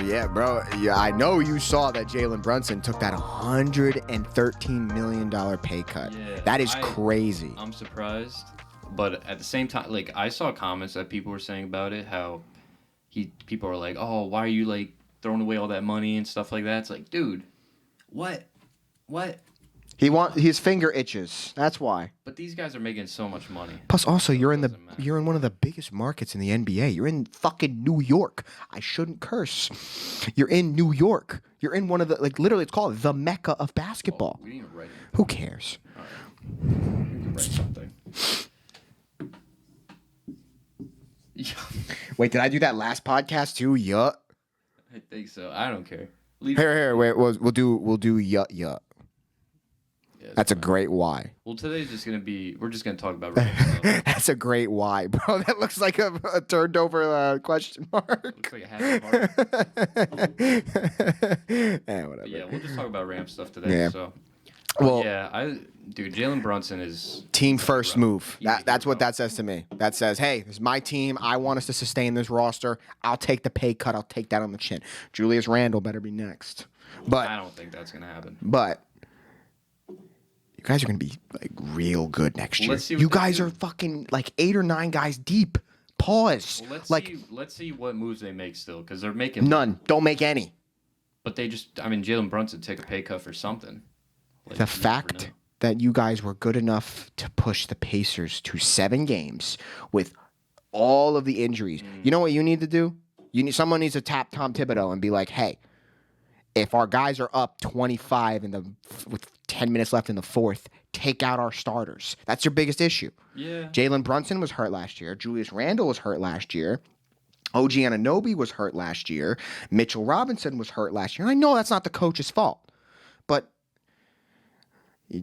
Yeah, bro. Yeah, I know you saw that Jalen Brunson took that $113 million pay cut. Yeah, that is crazy. I'm surprised, but at the same time, like I saw comments that people were saying about it, how people are like, oh, why are you like throwing away all that money and stuff like that? It's like, dude, what? His finger itches. That's why. But these guys are making so much money. Plus, also, you're in one of the biggest markets in the NBA. You're in fucking New York. I shouldn't curse. You're in New York. You're in one of the literally, it's called the Mecca of basketball. Oh, we didn't even write it. Who cares? All right. We can write something. Wait, did I do that last podcast too? Yuh. I think so. I don't care. Here. Wait. We'll do yuh. Yeah, That's a great why. Well, today's just gonna be. We're just gonna talk about random stuff. That's a great why, bro. That looks like a turned over question mark. Looks like a half mark. Whatever. Yeah, we'll just talk about Ram stuff today. Yeah. So. Well, Dude, Jalen Brunson is team first move. That's what that says to me. That says, hey, this is my team. I want us to sustain this roster. I'll take the pay cut. I'll take that on the chin. Julius Randle better be next. But I don't think that's gonna happen. But you guys are gonna be like real good next year. You guys are fucking like 8 or 9 guys deep. Pause. Well, let's see what moves they make still, because they're making none. Don't make any. But Jalen Brunson took a pay cut for something. The fact that you guys were good enough to push the Pacers to 7 games with all of the injuries. You know what you need to do? Someone needs to tap Tom Thibodeau and be like, hey, if our guys are up 25 with 10 minutes left in the fourth, take out our starters. That's your biggest issue. Yeah. Jalen Brunson was hurt last year. Julius Randle was hurt last year. OG Anunoby was hurt last year. Mitchell Robinson was hurt last year. I know that's not the coach's fault, but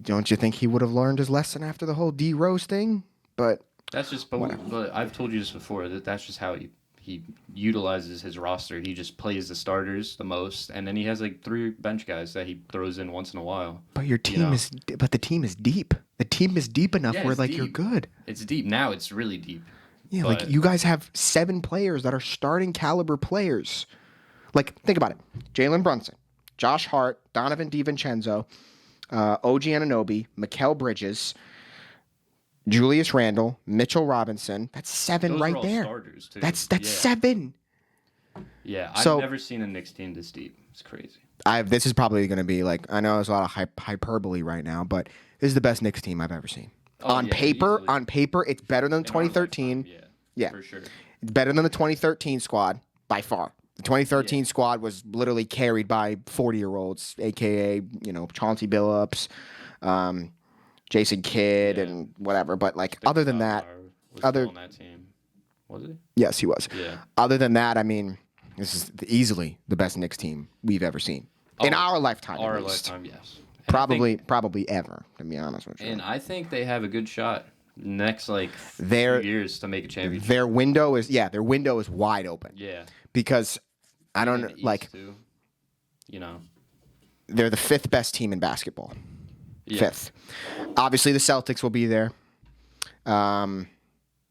don't you think he would have learned his lesson after the whole D Rose thing? But that's just. But I've told you this before. That's just how he utilizes his roster. He just plays the starters the most, and then he has like 3 bench guys that he throws in once in a while. But your team the team is deep. The team is deep enough where like you're good. It's deep now. It's really deep. Yeah, like you guys have 7 players that are starting caliber players. Like think about it: Jalen Brunson, Josh Hart, Donovan DiVincenzo, OG Anunoby, Mikal Bridges, Julius Randle, Mitchell Robinson. That's 7 Those right are all there. Starters too. That's 7. Yeah, I've never seen a Knicks team this deep. It's crazy. This is probably going to be like, I know there's a lot of hyperbole right now, but this is the best Knicks team I've ever seen. On paper, it's better than the 2013. Yeah, for sure. It's better than the 2013 squad by far. The 2013 squad was literally carried by 40-year-olds, aka Chauncey Billups, Jason Kidd, and whatever. But like other than that, on that team, was he? Yes, he was. Yeah. Other than that, I mean, this is easily the best Knicks team we've ever seen in our lifetime. Our lifetime, yes. Probably ever, to be honest with you. And I think they have a good shot next few years to make a championship. Their window is wide open. Yeah. Because I don't like. Too, they're the 5th best team in basketball. Yeah. 5th. Obviously, the Celtics will be there. The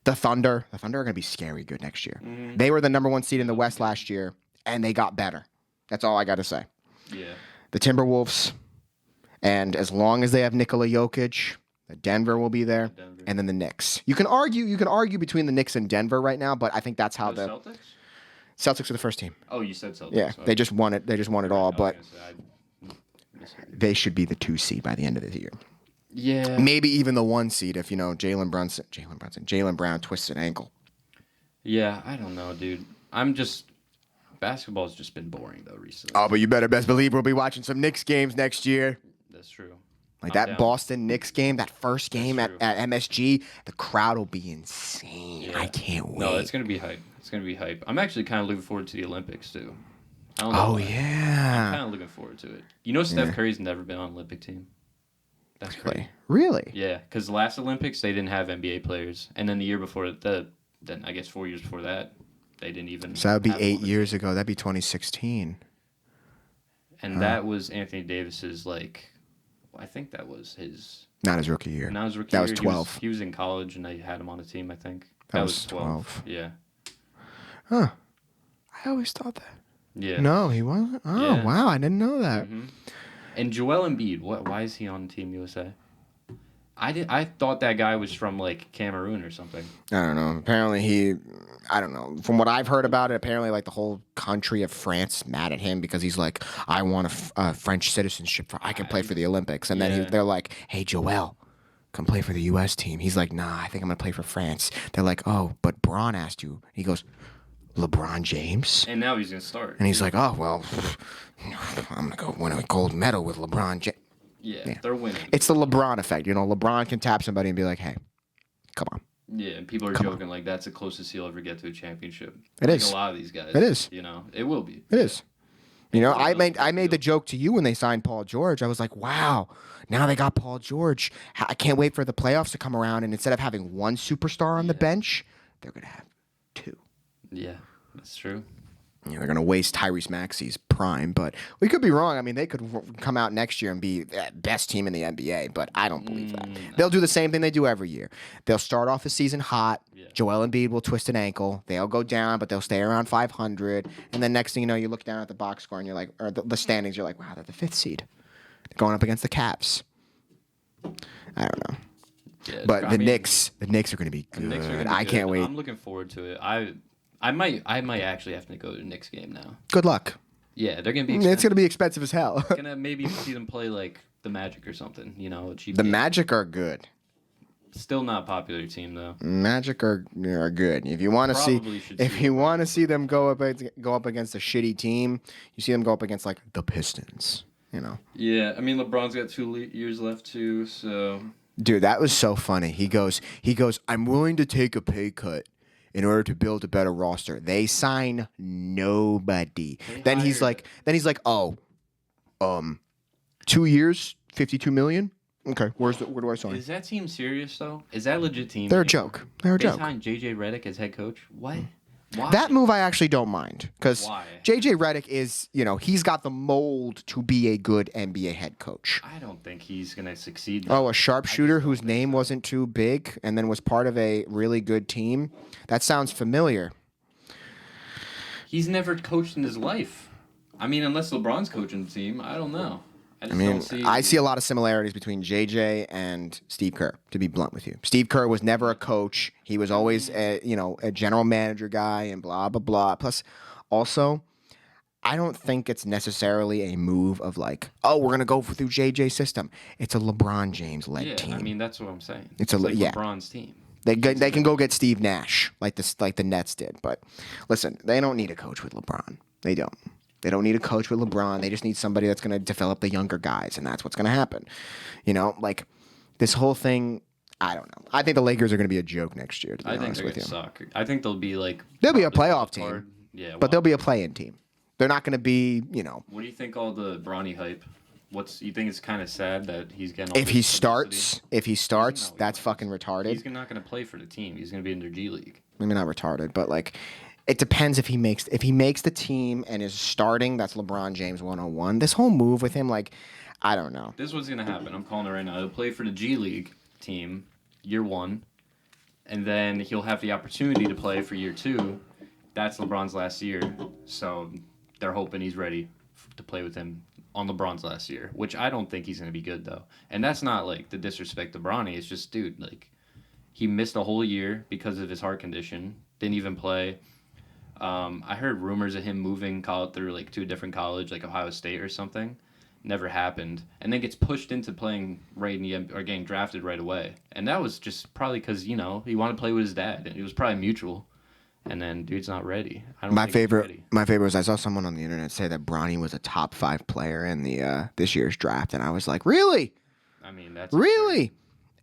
Thunder are going to be scary good next year. Mm-hmm. They were the number 1 seed in the West last year, and they got better. That's all I got to say. Yeah. The Timberwolves, and as long as they have Nikola Jokic, Denver will be there, and then the Knicks. You can argue between the Knicks and Denver right now, but I think that's how the Celtics are the first team. Oh, you said Celtics. Yeah, they just won it. They just won it all, but they should be the 2 seed by the end of the year. Yeah. Maybe even the 1 seed if Jalen Brown twists an ankle. Yeah, I don't know, dude. Basketball's just been boring though recently. Oh, but you better best believe we'll be watching some Knicks games next year. That's true. Like that Boston Knicks game, that first game at MSG, the crowd will be insane. Yeah. I can't wait. No, it's gonna be hype. I'm actually kind of looking forward to the Olympics too. I don't know yeah. I'm kind of looking forward to it. Steph Curry's never been on an Olympic team. That's crazy. Really? Yeah, because the last Olympics they didn't have NBA players, and then the year before then I guess 4 years before that they didn't even. So that would be 8 years ago. That'd be 2016. And that was Anthony Davis's I think that was his. Not his rookie year. Not his rookie year. That was 12. He was in college, and they had him on the team. I think that was 12. Yeah. Huh. I always thought that. Yeah. No, he wasn't. Oh, Yeah. wow. I didn't know that. Mm-hmm. And Joel Embiid, why is he on Team USA? I thought that guy was from like Cameroon or something. I don't know. Apparently I don't know. From what I've heard about it, apparently like the whole country of France is mad at him because he's like, I want a French citizenship. I can play for the Olympics. And then they're like, hey, Joel, come play for the U.S. team. He's like, nah, I think I'm going to play for France. They're like, oh, but Braun asked you. He goes, LeBron James? And now he's going to start. And he's like, oh, well, I'm going to go win a gold medal with LeBron James. Yeah, they're winning. It's the LeBron effect. You know, LeBron can tap somebody and be like, hey, come on. Yeah, and people are joking like that's the closest he'll ever get to a championship. It is. A lot of these guys. It is. You know, it will be. It is. You know, I made the joke to you when they signed Paul George. I was like, wow, now they got Paul George. I can't wait for the playoffs to come around. And instead of having one superstar on the bench, they're going to have two. Yeah, that's true. You know, they're going to waste Tyrese Maxey's prime, but we could be wrong. I mean, they could come out next year and be the best team in the NBA, but I don't believe that. They'll do the same thing they do every year. They'll start off the season hot. Yeah. Joel Embiid will twist an ankle. They'll go down, but they'll stay around 500. And then next thing you know, you look down at the box score and you're like, or the standings, you're like, wow, they're the 5th seed. They're going up against the Caps. I don't know. Yeah, but the Knicks are going to be good. I can't wait. I'm looking forward to it. I might actually have to go to the Knicks game now. Good luck. Yeah, they're gonna be expensive. It's gonna be expensive as hell. Gonna maybe see them play like the Magic or something. You know, the Magic are good. Still not a popular team though. Magic are good. If you want to see them go up against a shitty team, you see them go up against like the Pistons. You know. Yeah, I mean LeBron's got 2 years left too, so. Dude, that was so funny. He goes. I'm willing to take a pay cut in order to build a better roster. They sign nobody. Then he's like, oh, 2 years, $52 million. Okay, where do I sign? Is that team serious though? Is that a legit team? They're a joke. They signed JJ Redick as head coach. What? Why? That move I actually don't mind because JJ Redick is, he's got the mold to be a good NBA head coach. I don't think he's going to succeed. Oh, a sharpshooter whose name wasn't too big and then was part of a really good team? That sounds familiar. He's never coached in his life. I mean, unless LeBron's coaching the team, I don't know. I see a lot of similarities between JJ and Steve Kerr, to be blunt with you. Steve Kerr was never a coach. He was always a general manager guy and blah, blah, blah. Plus, also, I don't think it's necessarily a move of like, oh, we're going to go through JJ's system. It's a LeBron James-led team. I mean, that's what I'm saying. It's like LeBron's team. They can go get Steve Nash like the Nets did. But listen, they don't need a coach with LeBron. They don't. They don't need a coach with LeBron. They just need somebody that's going to develop the younger guys, and that's what's going to happen. Like this whole thing, I don't know. I think the Lakers are going to be a joke next year, to be honest with you. Suck. I think they'll be like... They'll be a playoff team. Yeah, but they'll be a play-in team. They're not going to be, What do you think all the Bronny hype? You think it's kind of sad that he's getting all If he starts, that's fucking retarded. He's not going to play for the team. He's going to be in their G League. Maybe not retarded, but like... It depends if he makes the team and is starting. That's LeBron James 101. This whole move with him, like, I don't know. This is what's gonna happen. I'm calling it right now. He'll play for the G League team year 1, and then he'll have the opportunity to play for year 2. That's LeBron's last year, so they're hoping he's ready to play with him on LeBron's last year. Which I don't think he's gonna be good though. And that's not like the disrespect to Bronny. It's just, dude, like he missed a whole year because of his heart condition. Didn't even play. I heard rumors of him moving to a different college, like Ohio State or something. Never happened, and then gets pushed into playing right in the or getting drafted right away. And that was just probably because he wanted to play with his dad, and it was probably mutual. And then dude's not ready. My favorite was I saw someone on the internet say that Bronny was a top 5 player in the this year's draft, and I was like, really? I mean, that's really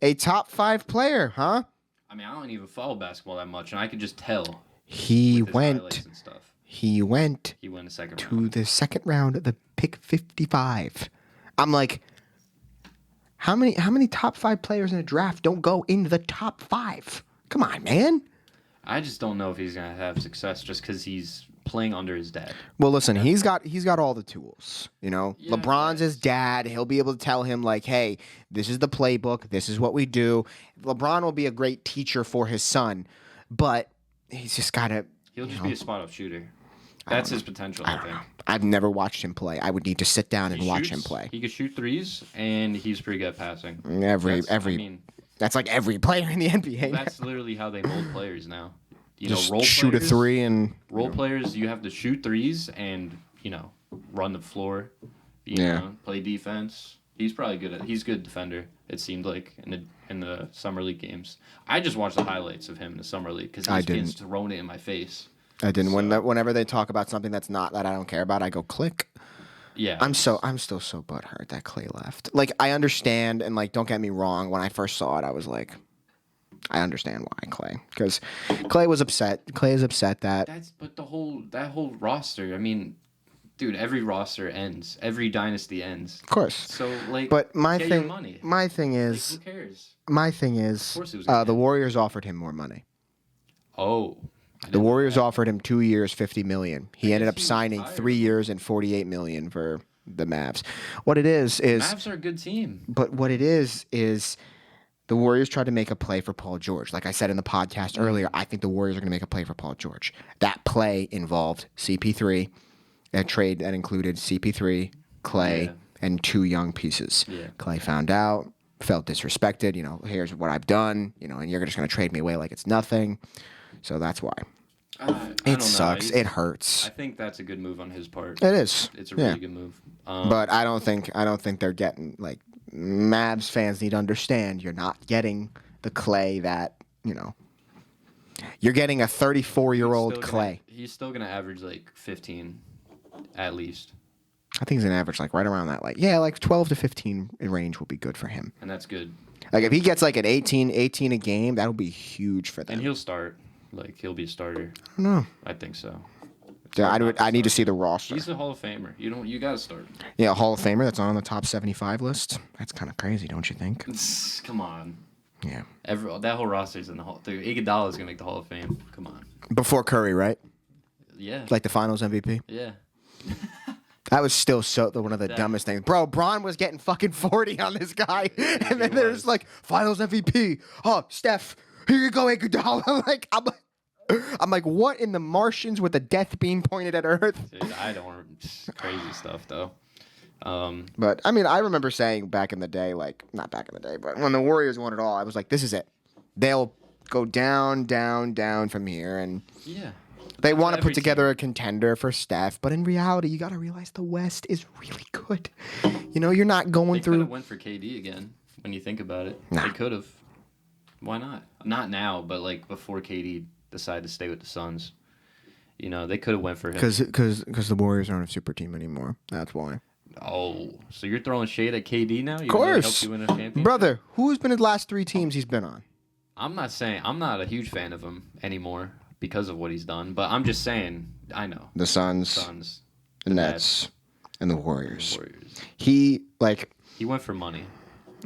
a top 5 player, huh? I mean, I don't even follow basketball that much, and I could just tell. He went the second round, the pick 55. I'm like, how many top 5 players in a draft don't go into the top 5? Come on, man. I just don't know if he's gonna have success just because he's playing under his dad. Well, listen, he's got all the tools. Yeah, LeBron's his dad. He'll be able to tell him like, hey, this is the playbook. This is what we do. LeBron will be a great teacher for his son, but he's just got to... He'll just be a spot-up shooter. That's his potential, I think. I've never watched him play. I would need to sit down and watch him play. He could shoot threes, and he's pretty good at passing. That's like every player in the NBA. That's literally how they mold players now. Just shoot a three and role players. You have to shoot threes and run the floor. Play defense. He's probably good he's a good defender. It seemed like in the summer league games. I just watched the highlights of him in the summer league because he's getting thrown it in my face. I didn't. Whenever they talk about something that I don't care about, I go click. Yeah. I'm still so butthurt that Klay left. Like, I understand, and like, don't get me wrong. When I first saw it, I was like, I understand why Klay, because Klay was upset. Klay is upset that. But that whole roster. I mean, dude, every roster ends. Every dynasty ends. Of course. So like, but my get thing, your money. my thing is, like, who cares? My thing is, the Warriors offered him more money. Oh. The Warriors offered him 2 years, $50 million. He ended up signing 3 years and $48 million for the Mavs. What it is Mavs are a good team. But what it is the Warriors tried to make a play for Paul George. Like I said in the podcast earlier, I think the Warriors are going to make a play for Paul George. That play involved CP3, a trade that included CP3, Klay, and 2 young pieces. Yeah. Klay found out, felt disrespected. Here's what I've done. And you're just going to trade me away like it's nothing. So that's why. It sucks. It hurts. I think that's a good move on his part. It is. It's a really good move. But I don't think they're getting, like, Mavs fans need to understand you're not getting the Klay that, you're getting a 34-year-old Klay. He's still going to average like 15 at least. I think he's an average like right around that, like 12 to 15 range will be good for him. And that's good. Like if he gets like an 18 a game, that'll be huge for them. And he'll start. Like, he'll be a starter. I don't know. I think so. Yeah, I need to see the roster. He's a Hall of Famer. You got to start. Yeah, a Hall of Famer that's on the top 75 list. That's kind of crazy, don't you think? Come on. Yeah. That whole roster's in the Hall. Dude, Iguodala's going to make the Hall of Fame. Come on. Before Curry, right? Yeah. Like the Finals MVP? Yeah. That was still one of the dumbest things. Bro, Bron was getting fucking 40 on this guy. And then there's like, Finals MVP. Oh, Steph, here you go, Iguodala. I'm like, what in the Martians with a death beam pointed at Earth? Dude, crazy stuff, though. But, I mean, I remember saying back in the day, like, not back in the day, but when the Warriors won it all, I was like, this is it. They'll go down, down, down from here. And yeah. They want to put together a contender for Steph, but in reality, you got to realize the West is really good. You're not going through. They could have went for KD again when you think about it. Nah. They could have. Why not? Not now, but like before KD decided to stay with the Suns. They could have went for him. Because the Warriors aren't a super team anymore. That's why. Oh, so you're throwing shade at KD now? Of course. Help you win a championship? Brother, who's been his last 3 teams he's been on? I'm not a huge fan of him anymore because of what he's done, but I'm just saying, I know. The Suns, the Nets, and the Warriors. He went for money.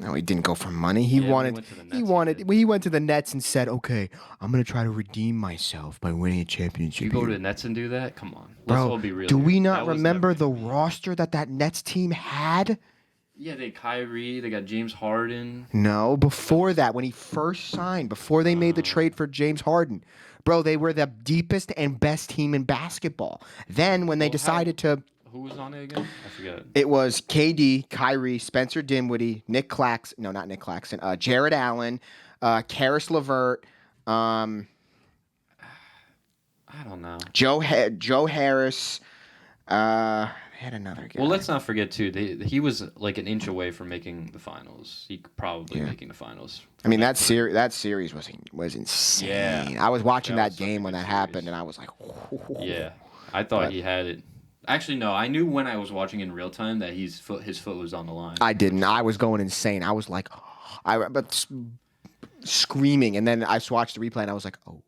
No, he didn't go for money. He went to the Nets and said, "Okay, I'm gonna try to redeem myself by winning a championship." You go to the Nets and do that? Come on, let's all be real. Do we not remember the roster that Nets team had? Yeah, they had Kyrie. They got James Harden. No, before that, when he first signed, before they made the trade for James Harden, bro, they were the deepest and best team in basketball. Then when they decided to. Who was on it again? I forget. It was KD, Kyrie, Spencer Dinwiddie, Nick Claxton. No, not Nick Claxton. Jared Allen, Karis LeVert. I don't know. Joe Harris. Had another guy. Well, let's not forget too. He was like an inch away from making the finals. He could probably making the finals. I mean, that series was insane. Yeah. I was watching that game when that happened, and I was like, whoa. Yeah, I thought he had it. Actually, no. I knew when I was watching in real time that his foot was on the line. I didn't. I was going insane. I was like, screaming, and then I watched the replay, and I was like, oh.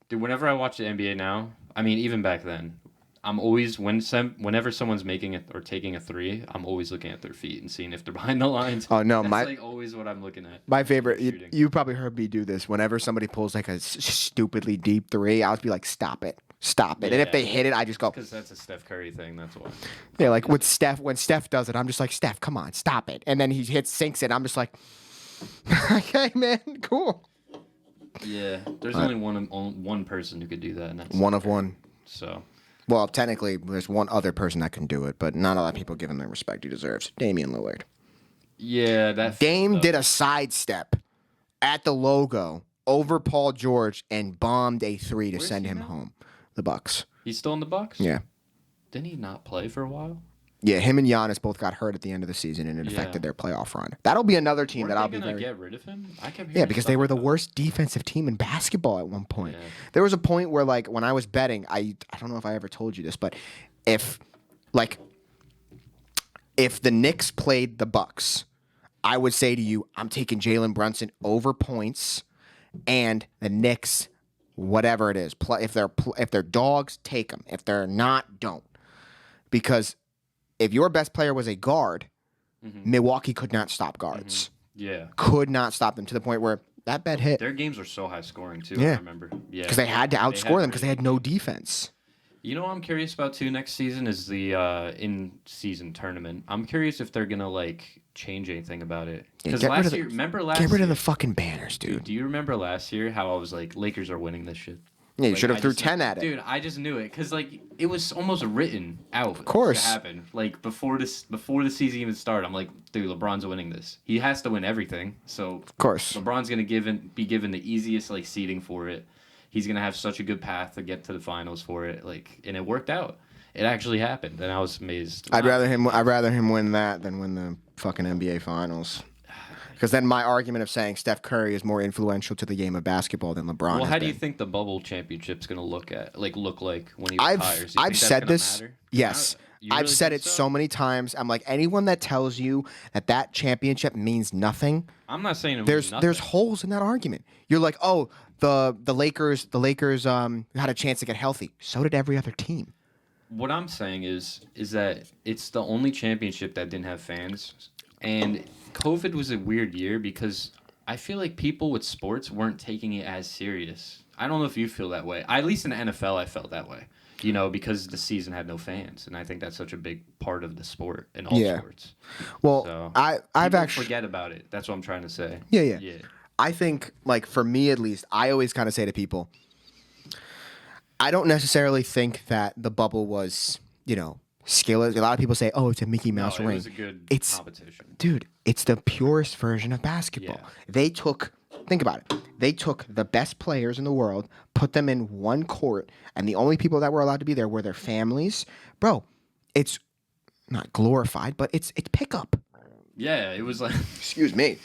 Dude, whenever I watch the NBA now, I mean, even back then, I'm always whenever someone's making it or taking a 3, I'm always looking at their feet and seeing if they're behind the lines. Oh no, that's always what I'm looking at. My favorite. You probably heard me do this. Whenever somebody pulls like a stupidly deep 3, I'll be like, stop it. Yeah. And if they hit it, I just go. Because that's a Steph Curry thing. That's why. Yeah, like when Steph does it, I'm just like, Steph, come on, stop it. And then he sinks it. I'm just like, okay, man, cool. Yeah, there's only one person who could do that, and that's one of one. So, Well, technically, there's one other person that can do it, but not a lot of people give him the respect he deserves. Damian Lillard. Yeah, that Dame did a sidestep at the logo over Paul George and bombed a 3 to send him home. The Bucks. He's still in the Bucks? Yeah. Didn't he not play for a while? Yeah, him and Giannis both got hurt at the end of the season, and it affected their playoff run. That'll be another team that I'll be going to get rid of him? I kept Yeah, because they were the worst defensive team in basketball at one point. Yeah. There was a point where, like, when I was betting, I don't know if I ever told you this, but if the Knicks played the Bucks, I would say to you, I'm taking Jalen Brunson over points, and the Knicks, whatever it is, if they're dogs, take them. If they're not, don't. Because if your best player was a guard, Milwaukee could not stop guards. Yeah. Could not stop them to the point where that bet hit. Their games were so high scoring, too, Yeah. I remember. Yeah. Because they had to outscore them because they had no defense. You know what I'm curious about, too, next season is the in-season tournament. I'm curious if they're going to, like, change anything about it. Because last year, remember last year? Get rid of the fucking banners, dude. Do you remember last year how I was like, Lakers are winning this shit? Yeah, you should have threw 10 at it. Dude, I just knew it because like it was almost written out. Of course, to happen. Like before the season even started, I'm like, dude, LeBron's winning this. He has to win everything. So of course, LeBron's gonna be given the easiest like seeding for it. He's gonna have such a good path to get to the finals for it. Like, and it worked out. It actually happened, and I was amazed. I'd rather him win that than win the fucking NBA finals. Because then my argument of saying Steph Curry is more influential to the game of basketball than LeBron. Well, how do you think the bubble championship's going to look like when he retires? I've said this. Matter? Yes, Really I've said it so many times. I'm like, anyone that tells you that championship means nothing. I'm not saying it there's holes in that argument. You're like, oh, the Lakers had a chance to get healthy. So did every other team. What I'm saying is that it's the only championship that didn't have fans, and COVID was a weird year because I feel like people with sports weren't taking it as serious. I don't know if you feel that way. At least in the NFL, I felt that way. You know, because the season had no fans, and I think that's such a big part of the sport in all sports. Well, so I've actually forget about it. That's what I'm trying to say. Yeah. I think, like, for me at least, I always kind of say to people, I don't necessarily think that the bubble was, skill. A lot of people say, "Oh, it's a Mickey Mouse ring." It was a good competition, dude. It's the purest version of basketball. Yeah. Think about it. They took the best players in the world, put them in one court, and the only people that were allowed to be there were their families. Bro, it's not glorified, but it's pickup. Yeah, it was like. Excuse me.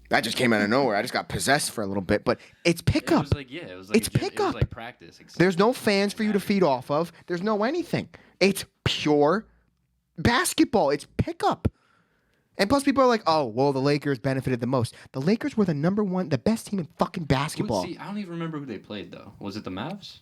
That just came out of nowhere. I just got possessed for a little bit, but it's pickup. It was like pickup. It was like practice. There's no fans for you to feed off of. There's no anything. It's pure basketball. It's pickup. And plus, people are like, "Oh, well, the Lakers benefited the most." The Lakers were the best team in fucking basketball. I don't even remember who they played though. Was it the Mavs?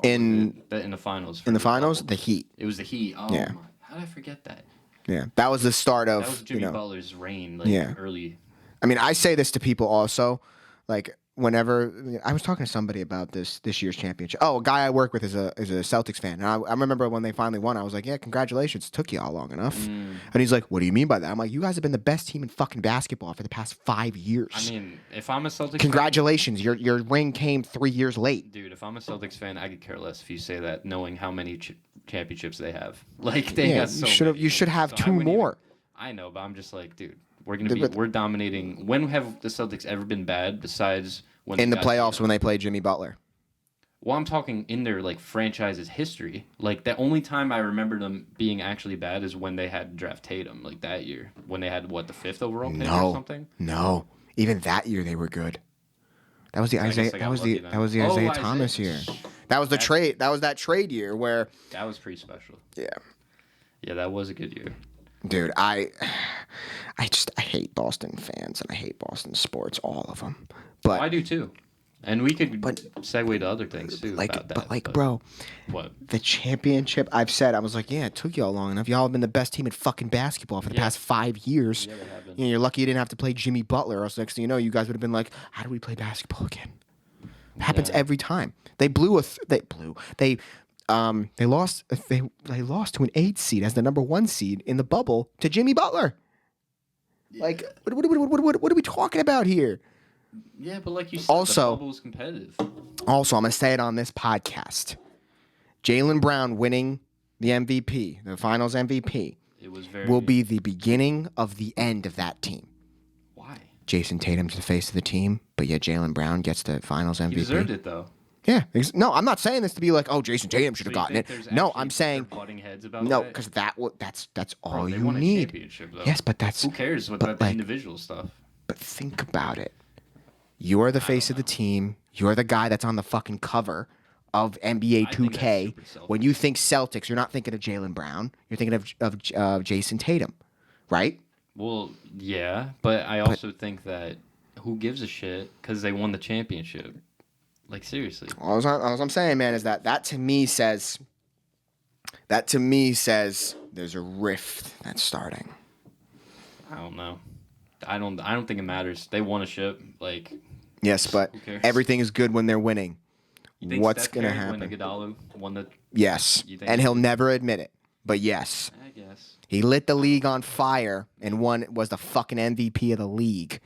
In the finals. In the finals, the Heat. It was the Heat. Oh yeah. My! How did I forget that? Yeah, that was the start of. That was Jimmy Butler's reign. Early. I mean, I say this to people also, like whenever I was talking to somebody about this year's championship. Oh, a guy I work with is a Celtics fan, and I remember when they finally won, I was like, "Yeah, congratulations! It took you all long enough." And he's like, "What do you mean by that?" I'm like, "You guys have been the best team in fucking basketball for the past 5 years." I mean, if I'm a Celtics congratulations, your ring came 3 years late, dude. If I'm a Celtics fan, I could care less if you say that, knowing how many championships they have. Like they got so. You should have two more. I know, but I'm just like, dude. We're dominating. When have the Celtics ever been bad besides when in the playoffs when they played Jimmy Butler? Well, I'm talking in their like franchise's history. Like the only time I remember them being actually bad is when they had to draft Tatum, like that year when they had the 5th overall pick or something. No, even that year they were good. That was the Isaiah. That was the Isaiah Thomas year. That was the trade. That was that trade year where. That was pretty special. Yeah. Yeah, that was a good year. Dude, I hate Boston fans and I hate Boston sports, all of them. But I do too, and we could segue to other things too. Bro, what the championship? I've said I was like, yeah, it took y'all long enough. Y'all have been the best team in fucking basketball for the past 5 years. Yeah, they have been. You're lucky you didn't have to play Jimmy Butler, or else next thing you know, you guys would have been like, how do we play basketball again? It happens every time. They lost to an 8 seed as the number 1 seed in the bubble to Jimmy Butler. Yeah. Like, what are we talking about here? Yeah, but like you said, the bubble was competitive. Also, I'm going to say it on this podcast. Jaylen Brown winning the MVP, the Finals MVP, will be the beginning of the end of that team. Why? Jason Tatum's the face of the team, but yet Jaylen Brown gets the Finals MVP. He deserved it, though. Yeah. No, I'm not saying this to be like, oh, Jason Tatum should have gotten it. No, I'm saying butting heads about no, because that's all you won a need. Championship, though. Yes, but that's who cares about the individual stuff. But think about it. You are the face of the team. You're the guy that's on the fucking cover of NBA 2K. When you think Celtics, you're not thinking of Jaylen Brown. You're thinking of Jason Tatum, right? Well, yeah, but I also think that who gives a shit because they won the championship. Like, seriously. All I'm saying, man, is that to me says there's a rift that's starting. I don't know. I don't think it matters. They won a ship. Like, yes, but everything is good when they're winning. You think What's Steph going to Curry happen? When Iguodala won the yes, and he'll never admit it. But yes, I guess he lit the league on fire and was the fucking MVP of the league.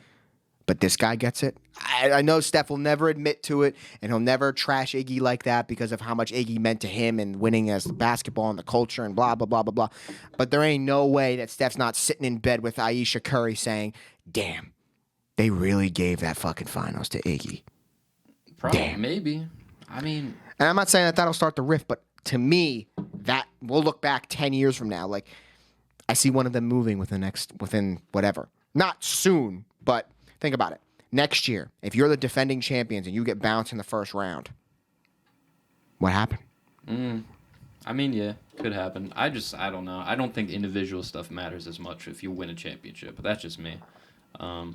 But this guy gets it. I know Steph will never admit to it, and he'll never trash Iggy like that because of how much Iggy meant to him and winning as basketball and the culture and blah, blah, blah, blah, blah. But there ain't no way that Steph's not sitting in bed with Ayesha Curry saying, damn, they really gave that fucking finals to Iggy. Probably, damn. Maybe. I mean... And I'm not saying that that'll start the rift, but to me, that we'll look back 10 years from now. Like, I see one of them moving within whatever. Not soon, but... Think about it. Next year, if you're the defending champions and you get bounced in the first round, what happened? I mean, yeah, could happen. I don't know. I don't think individual stuff matters as much if you win a championship, but that's just me. But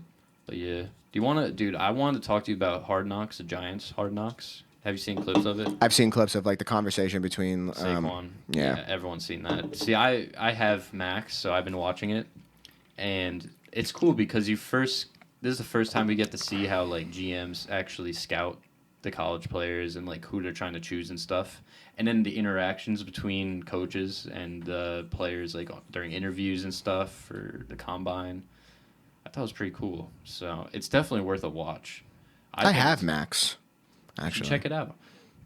yeah, I wanted to talk to you about Hard Knocks, the Giants Hard Knocks. Have you seen clips of it? I've seen clips of like the conversation between Saquon. Yeah, everyone's seen that. See, I have Max, so I've been watching it, and it's cool because this is the first time we get to see how like GMs actually scout the college players and like who they're trying to choose and stuff. And then the interactions between coaches and the players like during interviews and stuff for the combine. I thought it was pretty cool. So it's definitely worth a watch. I have Max. Actually, check it out.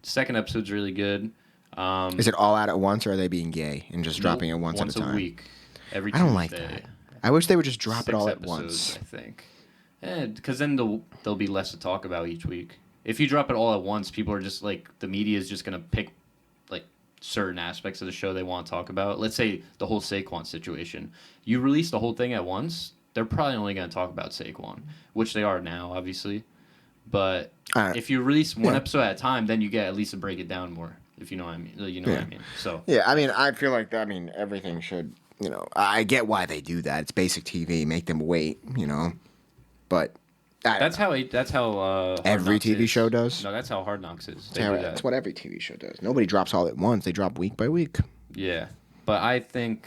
Second episode's really good. Is it all out at once, or are they being gay and just dropping it once at a time? Once a week. Every I don't like that. I wish they would just drop it all at episodes, once. I think. Because then there'll be less to talk about each week. If you drop it all at once, people are just like, the media is just going to pick like certain aspects of the show they want to talk about. Let's say the whole Saquon situation. You release the whole thing at once, they're probably only going to talk about Saquon, which they are now, obviously. But if you release one episode at a time, then you get at least to break it down more, if you know what I mean. You know what I mean? So yeah, I mean, I feel like everything should, I get why they do that. It's basic TV, make them wait, But that's how every TV show does. No, that's how Hard Knocks is. That's what every TV show does. Nobody drops all at once. They drop week by week. Yeah, but I think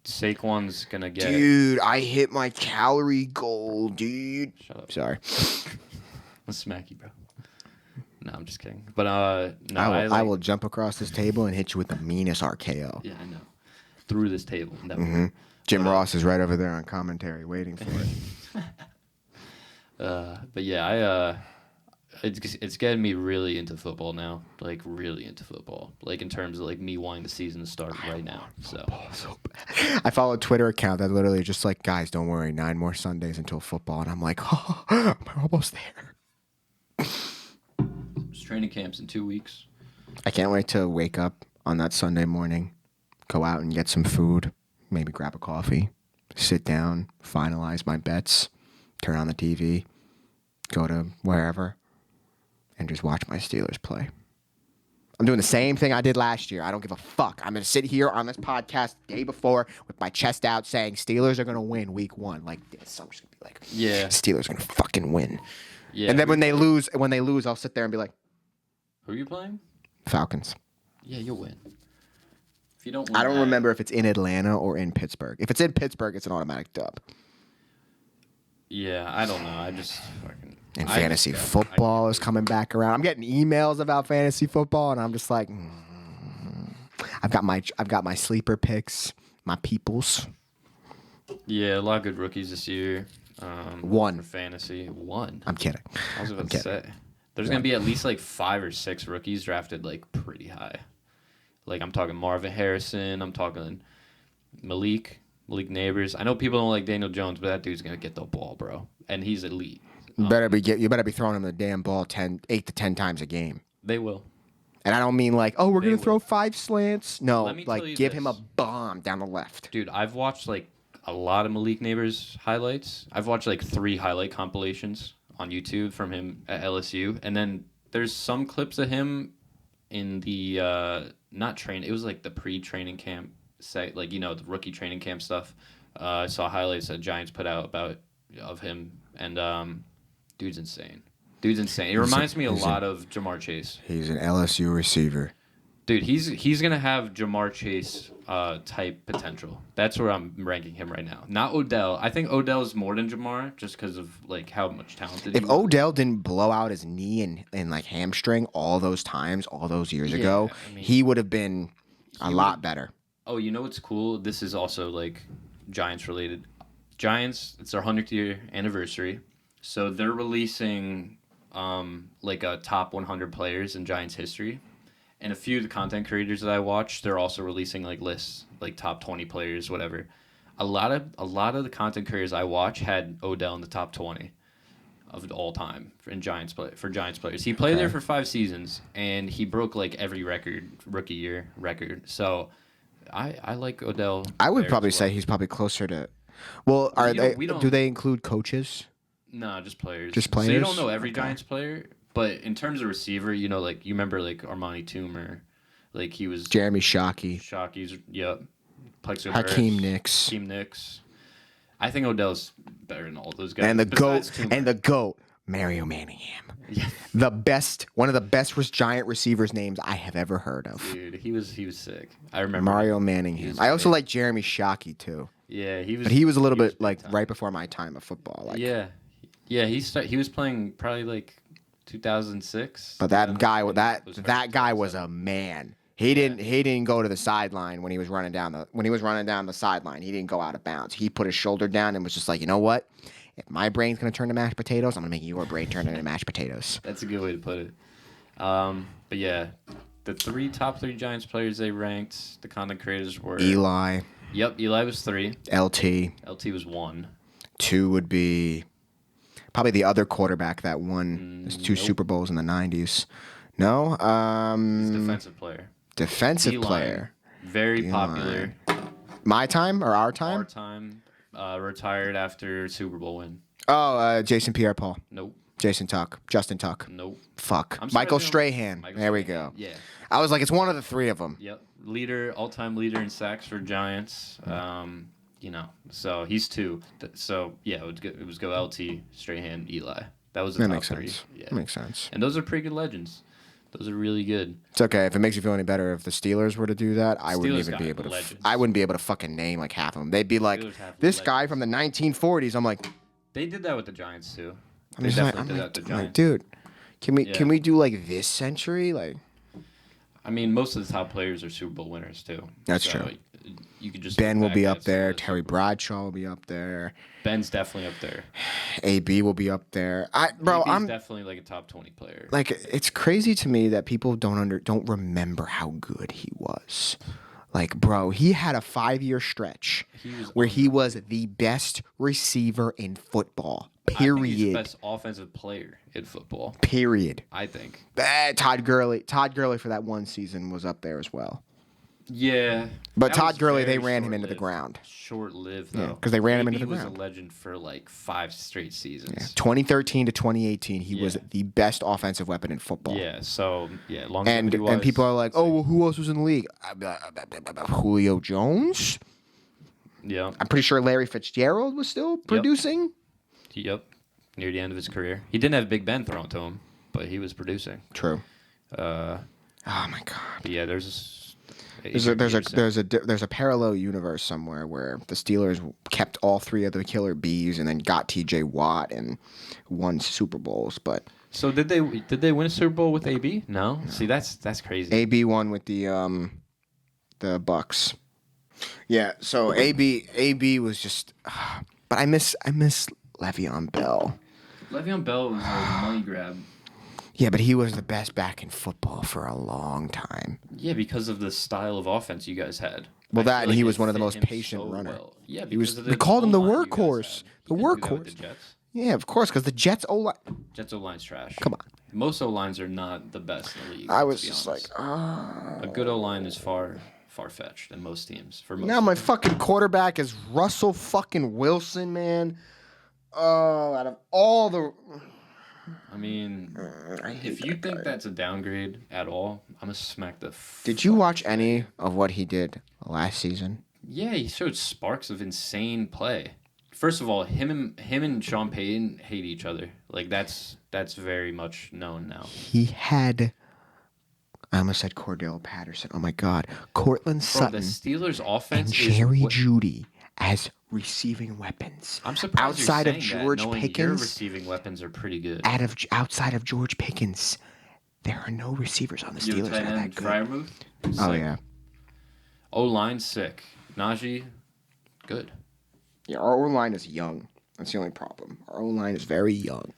Saquon's gonna get. Dude, I hit my calorie goal, dude. Shut up. Sorry. I'll smack you, bro. No, I'm just kidding. But no, I will jump across this table and hit you with the meanest RKO. Yeah, I know. Through this table. Mm-hmm. Jim Ross is right over there on commentary, waiting for it. But yeah, it's getting me really into football now. Like really into football. Like in terms of like me wanting the season to start right now. So I follow a Twitter account that literally just like, guys, don't worry, 9 more Sundays until football, and I'm like, oh, I'm almost there. It's training camps in 2 weeks. I can't wait to wake up on that Sunday morning, go out and get some food, maybe grab a coffee, sit down, finalize my bets, turn on the TV, go to wherever, and just watch my Steelers play. I'm doing the same thing I did last year. I don't give a fuck. I'm going to sit here on this podcast the day before with my chest out saying Steelers are going to win week 1 like this. So I'm just going to be like, yeah, Steelers are going to fucking win. Yeah. And then when they lose, I'll sit there and be like, who are you playing? Falcons. Yeah, you'll win. If you don't win, I don't remember if it's in Atlanta or in Pittsburgh. If it's in Pittsburgh, it's an automatic dub. Yeah, I don't know. I just fucking... And fantasy football is coming back around. I'm getting emails about fantasy football, and I'm just like, I've got my sleeper picks, my peoples. Yeah, a lot of good rookies this year. One for fantasy. One. I'm kidding. I was about to say. There's going to be at least like 5 or 6 rookies drafted like pretty high. Like I'm talking Marvin Harrison. I'm talking Malik Neighbors. I know people don't like Daniel Jones, but that dude's going to get the ball, bro. And he's elite. You better be throwing him the damn ball 8 to 10 times a game. They will. And I don't mean like, we're going to throw 5 slants. No, like give him a bomb down the left. Dude, I've watched like a lot of Malik Neighbors highlights. I've watched like 3 highlight compilations on YouTube from him at LSU. And then there's some clips of him in the, it was like the pre-training camp set, like, the rookie training camp stuff. I saw highlights that Giants put out of him. And dude's insane. It reminds me a lot of Jamar Chase. He's an LSU receiver. Dude, he's gonna have Jamar Chase type potential. That's where I'm ranking him right now. Not Odell. I think Odell's more than Jamar just because of like how much talented. If Odell didn't blow out his knee and like hamstring all those times, all those years ago, he would have been a lot better. Oh, you know what's cool? This is also like Giants related. Giants, it's their 100th year anniversary, so they're releasing like a top 100 players in Giants history. And a few of the content creators that I watch, they're also releasing like lists, like top 20 players, whatever. A lot of the content creators I watch had Odell in the top 20 of all time for Giants players. He played there for 5 seasons, and he broke like every rookie year record. So I like Odell. I would probably say he's probably closer to. Well, do they include coaches? No, just players. Just players. So you don't know every Giants player. But in terms of receiver, like you remember like Armani Toomer, like he was Jeremy Shockey. Shockey's, yep. Hakeem Nicks. I think Odell's better than all those guys. And the GOAT, Mario Manningham. Yeah. One of the best Giant receivers names I have ever heard of. Dude, he was sick. I remember Mario Manningham. I also like Jeremy Shockey too. Yeah, But he was a little bit like right before my time of football. Like, yeah. He was playing probably like 2006. But that guy was a man. He didn't go to the sideline when he was running down the sideline. He didn't go out of bounds. He put his shoulder down and was just like, you know what? If my brain's gonna turn to mashed potatoes, I'm gonna make your brain turn into mashed potatoes. That's a good way to put it. But yeah, the top 3 Giants players they ranked, the content creators were Eli. Yep, Eli was 3. LT was 1. 2 would be probably the other quarterback that won 2 Super Bowls in the 90s. No? He's a defensive player. Defensive player. Very popular. My time or our time? Our time. Retired after Super Bowl win. Oh, Jason Pierre-Paul. Nope. Justin Tuck. Nope. Fuck. Michael Strahan. There we go. Yeah. I was like, it's one of the 3 of them. Yep. All-time leader in sacks for Giants. So he's 2. So yeah, it was go LT, Strahan, Eli. That was the top 3. Yeah. That makes sense. And those are pretty good legends. Those are really good. It's okay if it makes you feel any better. If the Steelers were to do that, I wouldn't even be able to. I wouldn't be able to fucking name like half of them. They'd be like, this guy from the 1940s. I'm like, they did that with the Giants too. They definitely did that with the Giants. Like, dude, can we do like this century? Like, I mean, most of the top players are Super Bowl winners too. That's true. You could just Ben will be up there. Terry Bradshaw will be up there. Ben's definitely up there. AB will be up there. I'm definitely like a top 20 player. Like, it's crazy to me that people don't remember how good he was. Like, bro, he had a 5-year stretch where he was the best receiver in football. Period. I think he's the best offensive player in football. Period. I think. Todd Gurley for that one season was up there as well. Yeah. But Todd Gurley, they ran him into the ground. Short-lived, though. Because they ran him into the ground. He was a legend for like 5 straight seasons. Yeah. 2013 to 2018, he was the best offensive weapon in football. Yeah, so, and people are like, oh, well, who else was in the league? Julio Jones? Yeah. I'm pretty sure Larry Fitzgerald was still producing. Yep. Near the end of his career. He didn't have Big Ben thrown to him, but he was producing. True. Oh, my God. But yeah, there's a parallel universe somewhere where the Steelers kept all 3 of the killer bees and then got T.J. Watt and won Super Bowls. But so did they win a Super Bowl with AB? No. See, that's crazy. AB won with the Bucks. Yeah. So AB was just. But I miss Le'Veon Bell. Le'Veon Bell was a money grab. Yeah, but he was the best back in football for a long time. Yeah, because of the style of offense you guys had. Well, I feel and he like was it one of the fit most him patient so runner. well. Yeah, He was. because of We the called him the O-line you guys workhorse. had. The You couldn't do that with workhorse. the Jets. Yeah, of course, because the Jets O-line. Jets O-line's trash. Come on. Most O-lines are not the best in the league. I was to be just honest. like, A good O-line is far-fetched than most teams. For most now my teams. fucking quarterback is Russell fucking Wilson, man. Oh, out of all the. I mean, if you think that's a downgrade at all, I'm gonna smack the. Did you watch any of what he did last season? Yeah, he showed sparks of insane play. First of all, him and Sean Payton hate each other. Like that's very much known now. He had. I almost said Cordell Patterson. Oh my God, Cortland Sutton. The Steelers' offense and Jerry Jeudy as receiving weapons. I'm surprised outside you're of saying George that, knowing Pickens. your receiving weapons are pretty good. Outside of George Pickens, there are no receivers on the Steelers that are that good. Freiermuth? Oh yeah. O-line sick. Najee, good. Yeah, our O-line is young. That's the only problem. Our O-line is very young.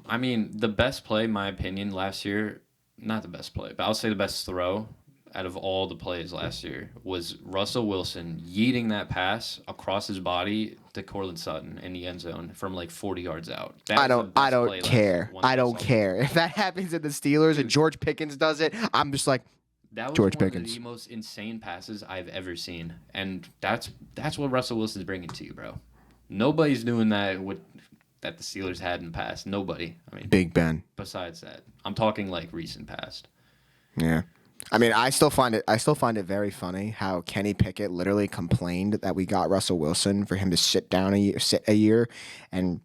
I mean, the best play, in my opinion, last year, not the best play, but I'll say the best throw out of all the plays last year was Russell Wilson yeeting that pass across his body to Cortland Sutton in the end zone from like 40 yards out. I don't care. I don't care. If that happens at the Steelers and George Pickens does it, I'm just like, that was George one Pickens. of the most insane passes I've ever seen. And that's what Russell Wilson's bringing to you, bro. Nobody's doing that that the Steelers had in the past. Nobody. I mean, Big Ben. Besides that, I'm talking like recent past. Yeah. I mean, I still find it very funny how Kenny Pickett literally complained that we got Russell Wilson for him to sit a year and,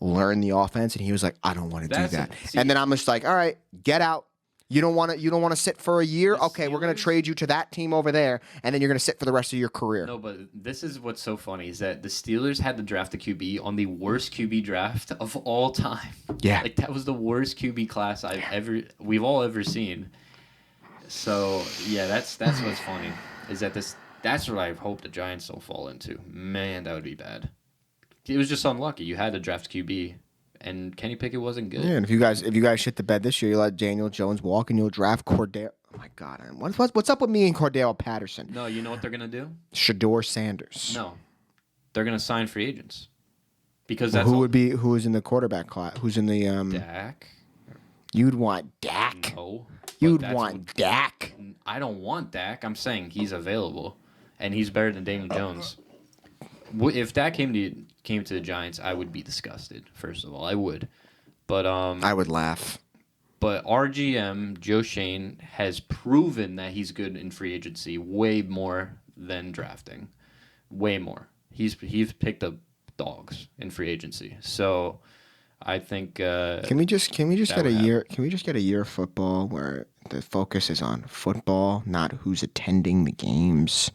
learn the offense, and he was like, I don't want to do that. And then I'm just like, all right, get out. You don't want to sit for a year? Okay, we're going to trade you to that team over there, and then you're going to sit for the rest of your career. No, but this is what's so funny is that the Steelers had to draft a QB on the worst QB draft of all time. Yeah. Like, that was the worst QB class we've all ever seen. So, yeah, that's what's funny is that that's what I hope the Giants don't fall into. Man, that would be bad. It was just unlucky. You had to draft QB. And Kenny Pickett wasn't good. Yeah, and if you guys shit the bed this year, you let Daniel Jones walk and you'll draft Cordell. Oh my God, what's up with me and Cordell Patterson? No, you know what they're gonna do? Shador Sanders. No, they're gonna sign free agents because who is in the quarterback class? Who's in the Dak? You'd want Dak. No, you'd want Dak. I don't want Dak. I'm saying he's available, and he's better than Daniel Jones. If Dak came to the Giants, I would be disgusted. First of all, I would, but I would laugh. But our GM Joe Shane has proven that he's good in free agency, way more than drafting, way more. He's picked up dogs in free agency, so I think. Can we just get a year? Can we just get a year of football where the focus is on football, not who's attending the games?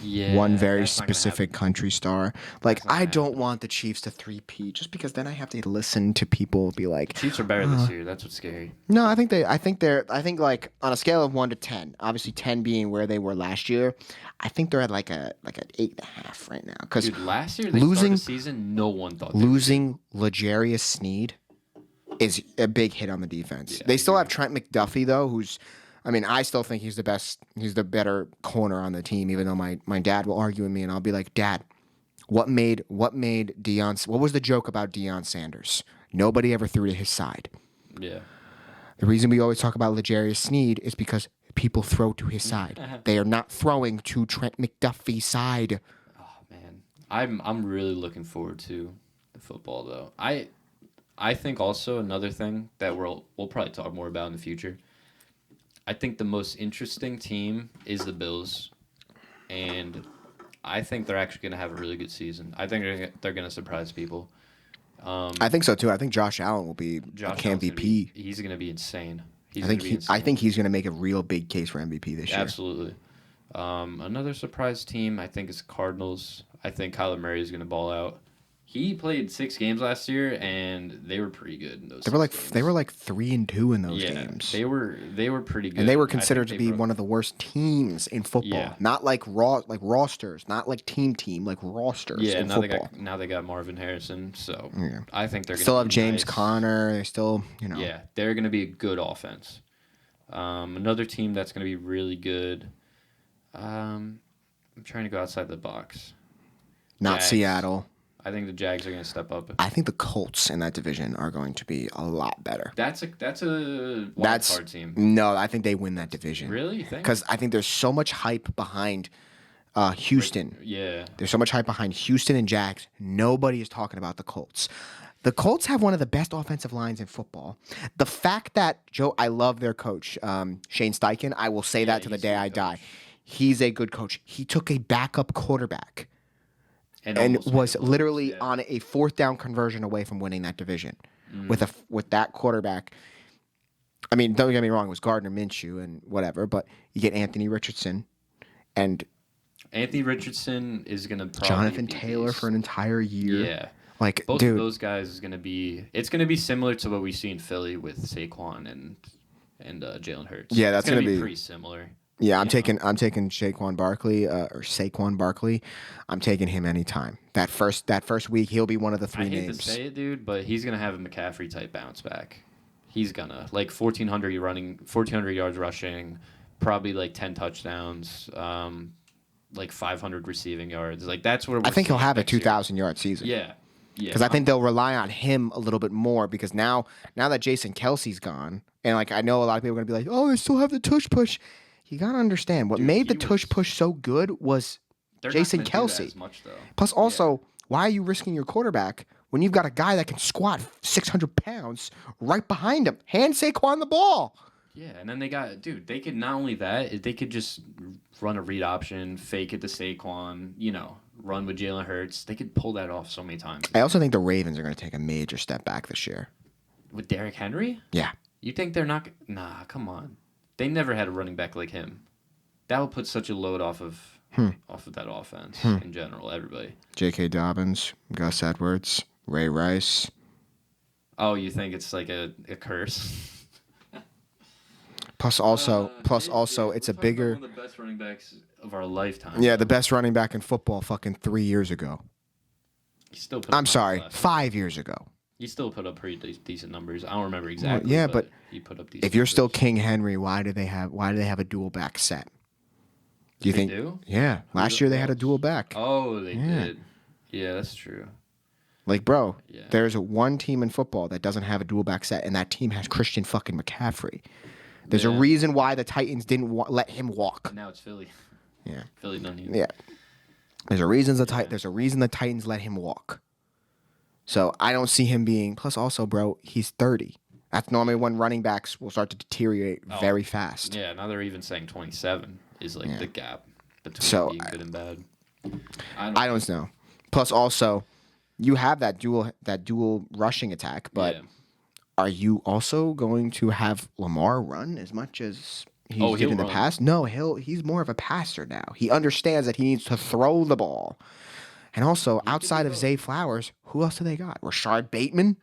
Yeah, one very specific country star. Like, I don't want the Chiefs to three-peat just because then I have to listen to people be like, Chiefs are better this year. That's what's scary. No, I think like on a scale of 1 to 10, obviously 10 being where they were last year, I think they're at like an 8.5 right now. Because last year they started the season, no one thought losing L'Jarius Sneed is a big hit on the defense. Yeah, they still have Trent McDuffie though, who's. I mean, I still think he's the best. He's the better corner on the team, even though my dad will argue with me, and I'll be like, Dad, what made Deion? What was the joke about Deion Sanders? Nobody ever threw to his side. Yeah. The reason we always talk about L'Jarius Sneed is because people throw to his side. They are not throwing to Trent McDuffie's side. Oh man, I'm really looking forward to the football though. I think also another thing that we'll probably talk more about in the future. I think the most interesting team is the Bills, and I think they're actually going to have a really good season. I think they're going to surprise people. I think so too. I think Josh Allen will be MVP. He's going to be insane. I think he's going to make a real big case for MVP this year. Absolutely. Another surprise team I think is Cardinals. I think Kyler Murray is going to ball out. He played 6 games last year, and they were pretty good in those. They were like 3-2 in those games. They were pretty good, and they were considered to be one of the worst teams in football. Yeah. Not like rosters, not like team, like rosters. Yeah, in now football. they got Marvin Harrison, so I think they're still gonna have James Conner. They still, Yeah, they're gonna be a good offense. Another team that's gonna be really good. I'm trying to go outside the box. Not Jags. Seattle. I think the Jags are going to step up. I think the Colts in that division are going to be a lot better. That's a wild card team. No, I think they win that division. Really? Because I think there's so much hype behind Houston. Yeah. There's so much hype behind Houston and Jags. Nobody is talking about the Colts. The Colts have one of the best offensive lines in football. The fact that I love their coach, Shane Steichen. I will say that to the day I die. He's a good coach. He took a backup quarterback. And was literally on a 4th down conversion away from winning that division with that quarterback. I mean, don't get me wrong, it was Gardner Minshew and whatever, but you get Anthony Richardson and Anthony Richardson is going to probably Jonathan Taylor for an entire year. Yeah. Like, both of those guys is going to be similar to what we see in Philly with Saquon and Jalen Hurts. Yeah, that's going to be pretty similar. Yeah, I'm taking Saquon Barkley or Saquon Barkley. I'm taking him anytime. That first week he'll be one of the 3 names. I hate to say it, dude, but he's gonna have a McCaffrey type bounce back. He's gonna 1,400 yards rushing, probably like 10 touchdowns, like 500 receiving yards. Like that's where I think he'll have a 2,000 yard season. Yeah. Because I think they'll rely on him a little bit more because now that Jason Kelsey's gone, and like I know a lot of people are gonna be like, oh, they still have the tush push. You got to understand, what made the tush push so good was Jason Kelsey. Plus, also, why are you risking your quarterback when you've got a guy that can squat 600 pounds right behind him? Hand Saquon the ball. Yeah, and then they could not only that, they could just run a read option, fake it to Saquon, run with Jalen Hurts. They could pull that off so many times. I also think the Ravens are going to take a major step back this year. With Derrick Henry? Yeah. You think they're not? Nah, come on. They never had a running back like him. That would put such a load off of that offense in general. Everybody. J.K. Dobbins, Gus Edwards, Ray Rice. Oh, you think it's like a curse? Plus, also, it's a bigger. One of the best running backs of our lifetime. Yeah, the best running back in football. Fucking 3 years ago. I'm sorry, 5 years ago. He still put up pretty decent numbers. I don't remember exactly. Well, yeah, but he put up decent if you're numbers. Still King Henry, why do they have a dual back set? Do you think? Do? Yeah, last year they had a dual back. Oh, they did. Yeah, that's true. Like, bro, there's one team in football that doesn't have a dual back set, and that team has Christian fucking McCaffrey. There's a reason why the Titans didn't let him walk. And now it's Philly. Yeah, Philly doesn't need. Yeah, there's a reason the Titans let him walk. So I don't see him being. Plus, also, bro, he's 30. That's normally when running backs will start to deteriorate very fast. Yeah, now they're even saying 27 is like the gap between being good and bad. I don't know. Plus, also, you have that dual rushing attack, but are you also going to have Lamar run as much as he did in the past? No, he's more of a passer now. He understands that he needs to throw the ball. And also, outside of Zay Flowers, who else do they got? Rashard Bateman?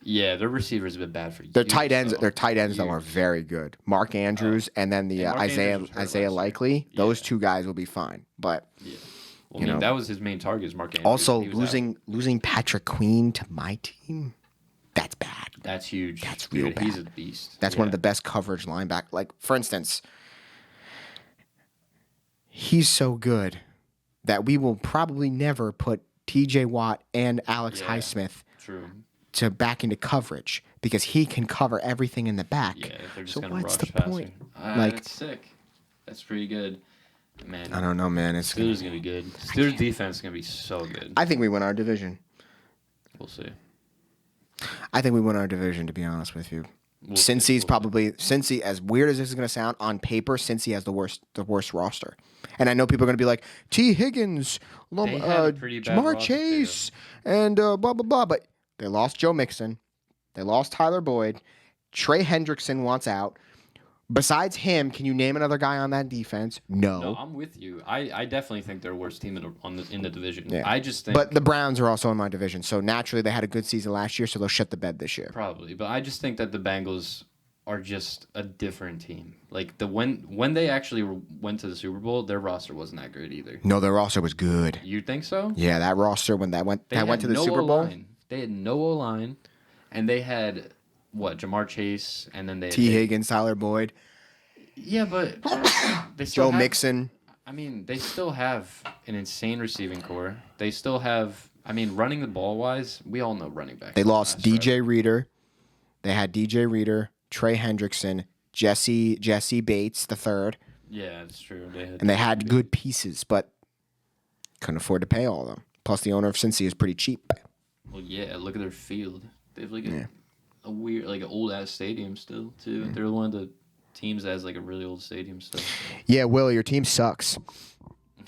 Yeah, their receivers have been bad for years. Their tight ends though are very good. Mark Andrews and then the Isaiah Likely. Those two guys will be fine. But that was his main target is Mark Andrews. Also, losing Patrick Queen to my team, that's bad. That's huge. That's real bad. He's a beast. That's one of the best coverage linebackers. Like, for instance, he's so good that we will probably never put T.J. Watt and Alex Highsmith to back into coverage because he can cover everything in the back. Yeah, they're just so gonna what's rush the point? That's sick. That's pretty good. Man, I don't know, man. Steelers gonna be good. Steelers defense is gonna be so good. I think we win our division. We'll see. I think we win our division, to be honest with you. Cincy, as weird as this is going to sound, on paper, Cincy has the worst roster. And I know people are going to be like, T. Higgins, Jamar Chase, and blah, blah, blah. But they lost Joe Mixon. They lost Tyler Boyd. Trey Hendrickson wants out. Besides him, can you name another guy on that defense? No. No, I'm with you. I definitely think they're worst team in the division. Yeah. I just think. But the Browns are also in my division, so naturally they had a good season last year, so they'll shut the bed this year. Probably, but I just think that the Bengals are just a different team. Like when they actually went to the Super Bowl, their roster wasn't that good either. No, their roster was good. You think so? Yeah, that roster when that went to the Super Bowl. They had no O-line, and they had Jamar Chase, and then they had T. Higgins, Tyler Boyd. Yeah, but they still Joe Mixon. I mean, they still have an insane receiving core. They still have. I mean, running the ball wise, we all know running back. They lost DJ Reader. They had DJ Reader, Trey Hendrickson, Jesse Bates the third. Yeah, that's true. They had good pieces, but couldn't afford to pay all of them. Plus, the owner of Cincy is pretty cheap. Well, yeah. Look at their field. They have a weird, an old ass stadium still too. They're one of the teams that has a really old stadium still. Yeah, Will, your team sucks.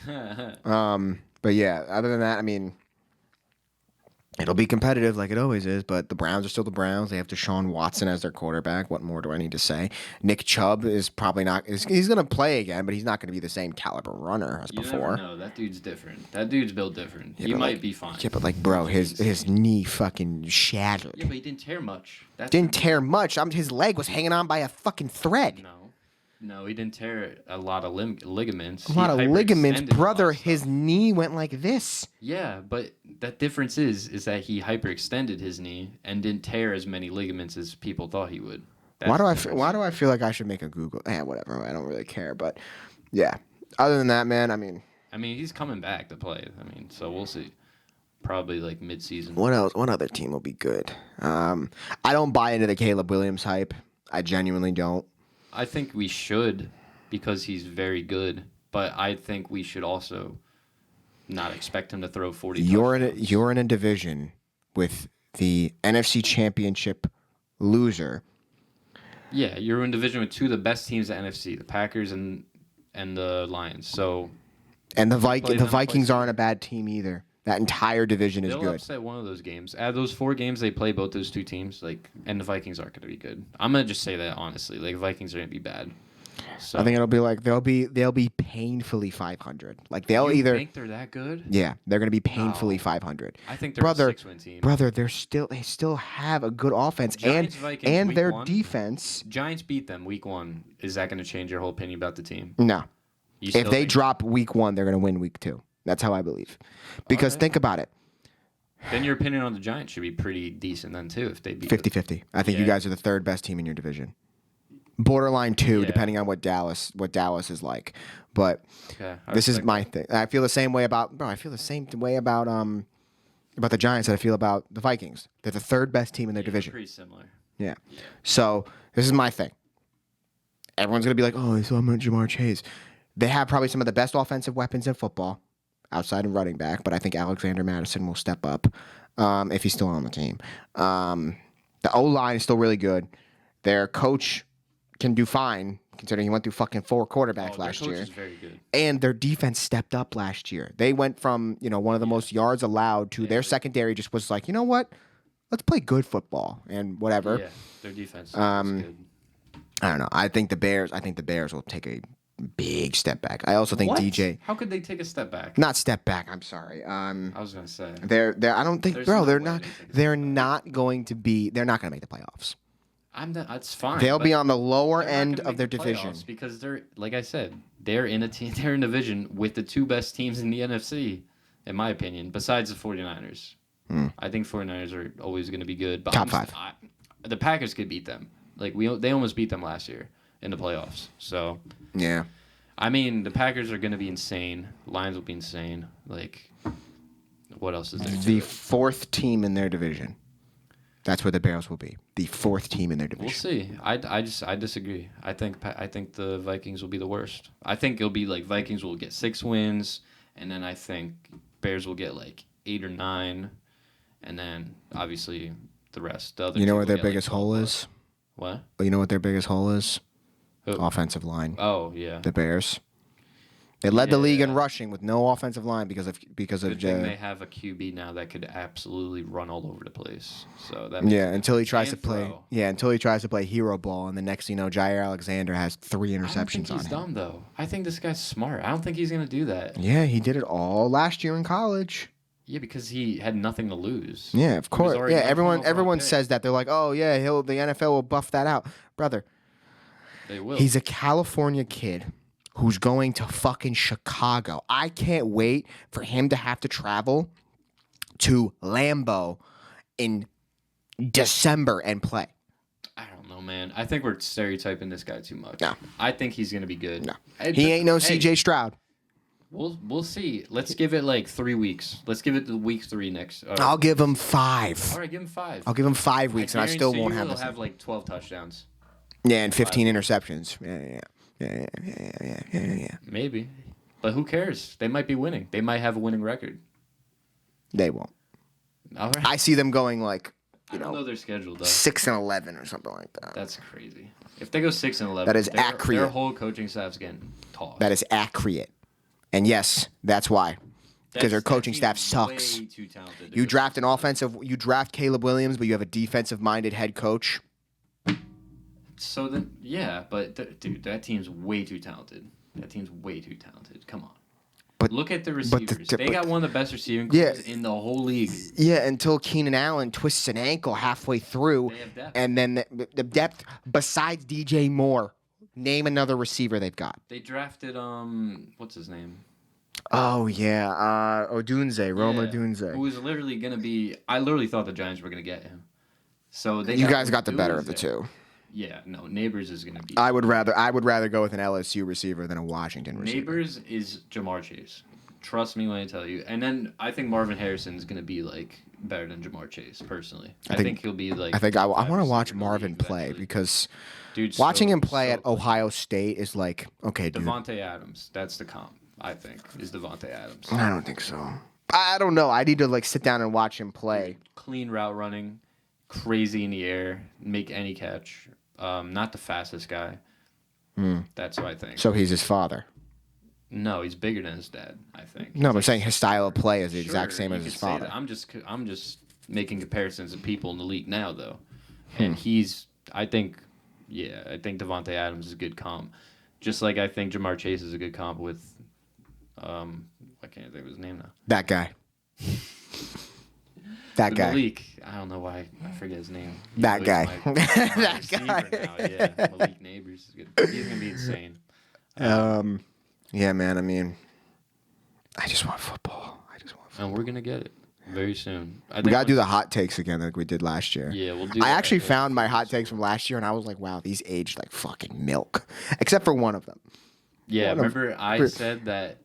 But yeah, other than that, I mean, it'll be competitive like it always is, but the Browns are still the Browns. They have Deshaun Watson as their quarterback. What more do I need to say? Nick Chubb is probably not. He's going to play again, but he's not going to be the same caliber runner as before. No, that dude's different. That dude's built different. Yeah, he might be fine. Yeah, but bro, his knee fucking shattered. Yeah, but he didn't tear much. Didn't tear much. His leg was hanging on by a fucking thread. No, he didn't tear a lot of ligaments. A lot of ligaments, brother. His knee went like this. Yeah, but that difference is that he hyperextended his knee and didn't tear as many ligaments as people thought he would. Why do I feel like I should make a Google? Whatever. I don't really care, but yeah. Other than that, man, I mean, he's coming back to play. So we'll see. Probably mid-season. What else? What other team will be good? I don't buy into the Caleb Williams hype. I genuinely don't. I think we should because he's very good, but I think we should also not expect him to throw 40 touchdowns. You're in a division with the NFC Championship loser. Yeah, you're in a division with two of the best teams in the NFC, the Packers and the Lions. So, and the Vikings aren't a bad team either. That entire division is good. They'll upset one of those games. Out of those 4 games they play both those two teams, and the Vikings aren't going to be good. I'm going to just say that honestly. Vikings are going to be bad. So I think it'll be they'll be painfully 500. They'll you either think they're that good? Yeah, they're going to be painfully 500. I think they're a 6-win team. Brother, they still have a good offense and their defense. Giants beat them week 1. Is that going to change your whole opinion about the team? No. If they drop week 1, they're going to win week 2. That's how I believe. Because think about it. Then your opinion on the Giants should be pretty decent then, too, if they beat 50-50. I think you guys are the 3rd best team in your division. Borderline 2, depending on what Dallas is like. But this is my thing. I feel the same way about the Giants that I feel about the Vikings. They're the 3rd best team in their division. Pretty similar. Yeah. So this is my thing. Everyone's going to be like, oh, so I'm on Jamar Chase. They have probably some of the best offensive weapons in football. Outside of running back, but I think Alexander Madison will step up if he's still on the team. The O-line is still really good. Their coach can do fine, considering he went through fucking 4 quarterbacks last year. Their coach is very good. And their defense stepped up last year. They went from one of the most yards allowed to their secondary just was like, you know what? Let's play good football and whatever. Yeah, their defense is good. I don't know. I think the Bears will take a big step back. I also think DJ. How could they take a step back? Not step back. I'm sorry. I was gonna say they're. I don't think, bro. They're not. They're not going to be. They're not going to make the playoffs. That's fine. They'll be on the lower end of their division because they're, like I said, they're in a division with the 2 best teams in the NFC, in my opinion. Besides the 49ers, I think 49ers are always going to be good. But top 5. The Packers could beat them. They almost beat them last year in the playoffs. So yeah, the Packers are going to be insane. Lions will be insane. What else is there? The 4th team in their division. That's where the Bears will be. The 4th team in their division. We'll see. I disagree. I think the Vikings will be the worst. I think it'll be Vikings will get 6 wins, and then I think Bears will get 8 or 9, and then obviously the rest. The other you know where their biggest hole is? What? You know what their biggest hole is? Who? Offensive line. Oh, yeah. The Bears. They led the league in rushing with no offensive line because of Good thing they have a QB now that could absolutely run all over the place. So that until he tries to play until he tries to play hero ball, and the next thing you know, Jair Alexander has 3 interceptions on him. I don't think he's dumb though. I think this guy's smart. I don't think he's gonna do that. Yeah, he did it all last year in college. Yeah, because he had nothing to lose. Yeah, of course. Yeah, everyone says that. They're like, oh yeah, the NFL will buff that out, brother. They will. He's a California kid who's going to fucking Chicago. I can't wait for him to have to travel to Lambeau in December and play. I don't know, man. I think we're stereotyping this guy too much. No. I think he's going to be good. No. He ain't no CJ Stroud. We'll see. Let's give it like 3 weeks. Let's give it to week 3 next. I'll give him 5. All right, give him 5. I'll give him 5 weeks, and I still won't have. He'll have like 12 touchdowns. Yeah, and 15 interceptions. Yeah. Maybe, but who cares? They might be winning. They might have a winning record. They won't. All right. I see them going like, I don't know their schedule though. 6-11 or something like that. That's crazy. If they go 6-11, that is accurate. Their whole coaching staff's getting tossed. That is accurate, and yes, that's why. Because their coaching staff sucks. Way too talented. You draft Caleb Williams, but you have a defensive-minded head coach. So then, yeah, but dude, that team's way too talented. Come on. But look at the receivers. They got one of the best receiving corps in the whole league. Yeah, until Keenan Allen twists an ankle halfway through, they have depth. And then the depth besides DJ Moore. Name another receiver they've got. They drafted what's his name? Oh yeah, Odunze, Rome Odunze. Who was literally gonna be? I literally thought the Giants were gonna get him. So you guys got the better of the two. Yeah, no, Neighbors is going to be... I would rather go with an LSU receiver than a Washington receiver. Neighbors is Jamar Chase. Trust me when I tell you. And then I think Marvin Harrison is going to be, like, better than Jamar Chase, personally. I think he'll be, like... I want to watch Marvin play because watching him play at Ohio State is like, okay, dude. Devontae Adams. That's the comp, I think, is Devontae Adams. I don't think so. I don't know. I need to, like, sit down and watch him play. Clean route running, crazy in the air, make any catch. Not the fastest guy. That's what I think. So he's his father. No, he's bigger than his dad, I think. No, but I'm saying his style of play is the exact same as his father. I'm just making comparisons of people in the league now, though. And I think Devontae Adams is a good comp. Just like I think Jamar Chase is a good comp with, I can't think of his name now. That guy. That guy. Malik. I don't know why I forget his name. That guy. That guy. Yeah, Malik Neighbors is good. He's gonna be insane. Yeah, man. I mean, I just want football. And we're gonna get it very soon. We gotta do the hot takes again like we did last year. Yeah, we'll do. I actually found my hot takes from last year, and I was like, wow, these aged like fucking milk, except for one of them. Yeah, remember I said that.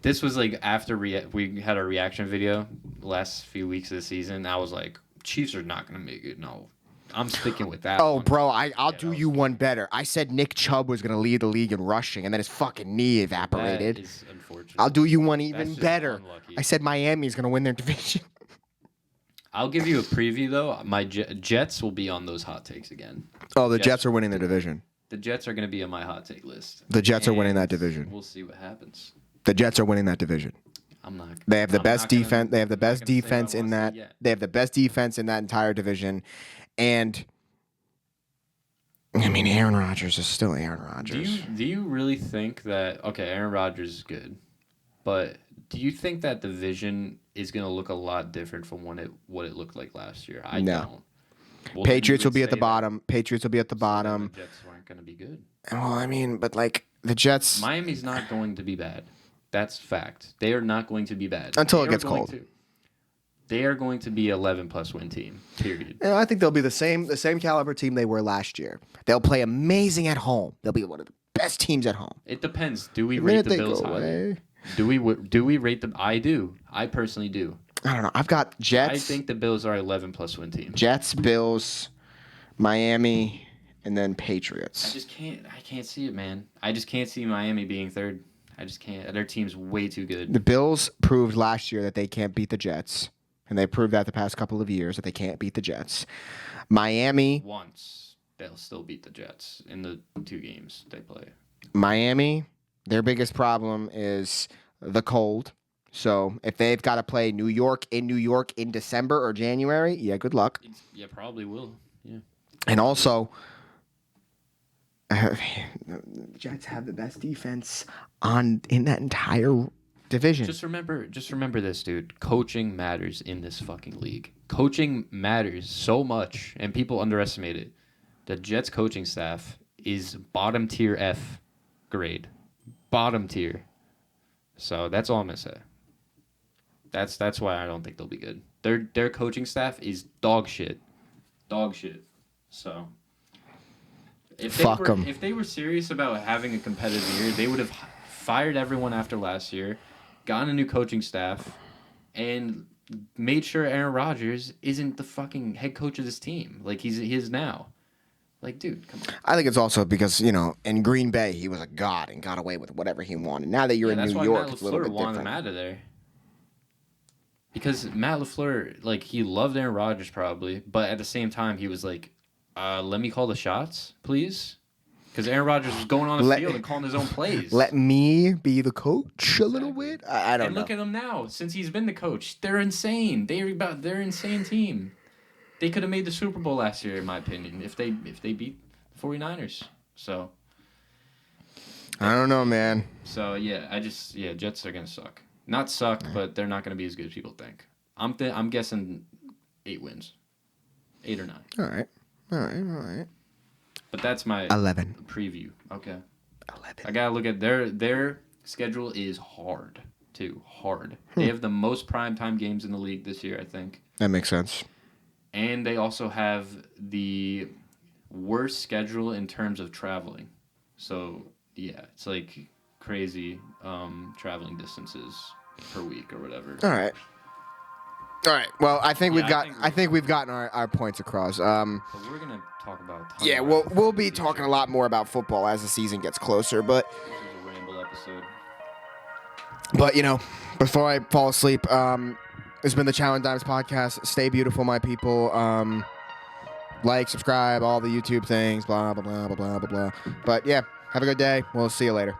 This was like after we had our reaction video last few weeks of the season. I was like, Chiefs are not going to make it. No, I'm sticking with that. Oh, bro, I'll do you one better. I said Nick Chubb was going to lead the league in rushing, and then his fucking knee evaporated. That is unfortunate. I'll do you one even better. Unlucky. I said Miami's going to win their division. I'll give you a preview, though. My Jets will be on those hot takes again. Oh, the Jets are winning their division. The Jets are going to be on my hot take list. The Jets are winning that division. We'll see what happens. The Jets are winning that division. They have the best defense. They have the best defense in that. They have the best defense in that entire division, and I mean, Aaron Rodgers is still Aaron Rodgers. Do you really think that? Okay, Aaron Rodgers is good, but do you think that division is going to look a lot different from what it looked like last year? I don't. Well, Patriots will be at the bottom. Patriots will be at the bottom. The Jets weren't going to be good. Well, I mean, but like the Jets, Miami's not going to be bad. That's fact. They are not going to be bad. Until it gets cold. They are going to be 11+ win team, period. And I think they'll be the same caliber team they were last year. They'll play amazing at home. They'll be one of the best teams at home. It depends. Do we rate the Bills higher? Do we rate them? I do. I personally do. I don't know. I've got Jets. I think the Bills are 11+ win team. Jets, Bills, Miami, and then Patriots. I can't see it, man. I just can't see Miami being third. I just can't. Their team's way too good. The Bills proved last year that they can't beat the Jets, and they proved that the past couple of years that they can't beat the Jets. Miami. Once. They'll still beat the Jets in the 2 games they play. Miami Their biggest problem is the cold. So if they've got to play New York in December or January, yeah, good luck. Yeah, probably will. Yeah. And also, the Jets have the best defense in that entire division. Just remember this, dude. Coaching matters in this fucking league. Coaching matters so much, and people underestimate it. The Jets coaching staff is bottom tier F grade. Bottom tier. So that's all I'm gonna say. That's why I don't think they'll be good. Their coaching staff is dog shit. Dog shit. So if they were serious about having a competitive year, they would have fired everyone after last year, gotten a new coaching staff, and made sure Aaron Rodgers isn't the fucking head coach of this team like he is now. Like, dude, come on. I think it's also because, in Green Bay, he was a god and got away with whatever he wanted. Now that you're in New York, it's a little bit different. Wanted him out of there. Because Matt LaFleur, like, he loved Aaron Rodgers probably, but at the same time, he was like, let me call the shots, please. Because Aaron Rodgers was going on the field and calling his own plays. Let me be the coach a little bit. I don't know. And look at him now. Since he's been the coach, they're insane. They're an insane team. They could have made the Super Bowl last year, in my opinion, if they beat the 49ers. So I don't know, man. So Jets are gonna suck. Not suck, but they're not gonna be as good as people think. I'm guessing 8 wins, 8 or 9. All right. But that's my 11 preview. Okay. 11. I gotta look at their schedule is hard too. Hard. They have the most primetime games in the league this year, I think. That makes sense. And they also have the worst schedule in terms of traveling. So, yeah, it's like crazy traveling distances per week or whatever. All right. Well, I think we've gotten our points across. But we're going to talk about yeah, we'll be talking a lot more about football as the season gets closer, but this is a ramble episode. But, before I fall asleep, it's been the Chow and Dimes podcast. Stay beautiful, my people. Like, subscribe, all the YouTube things, blah, blah, blah, blah, blah, blah, blah. But, yeah, have a good day. We'll see you later.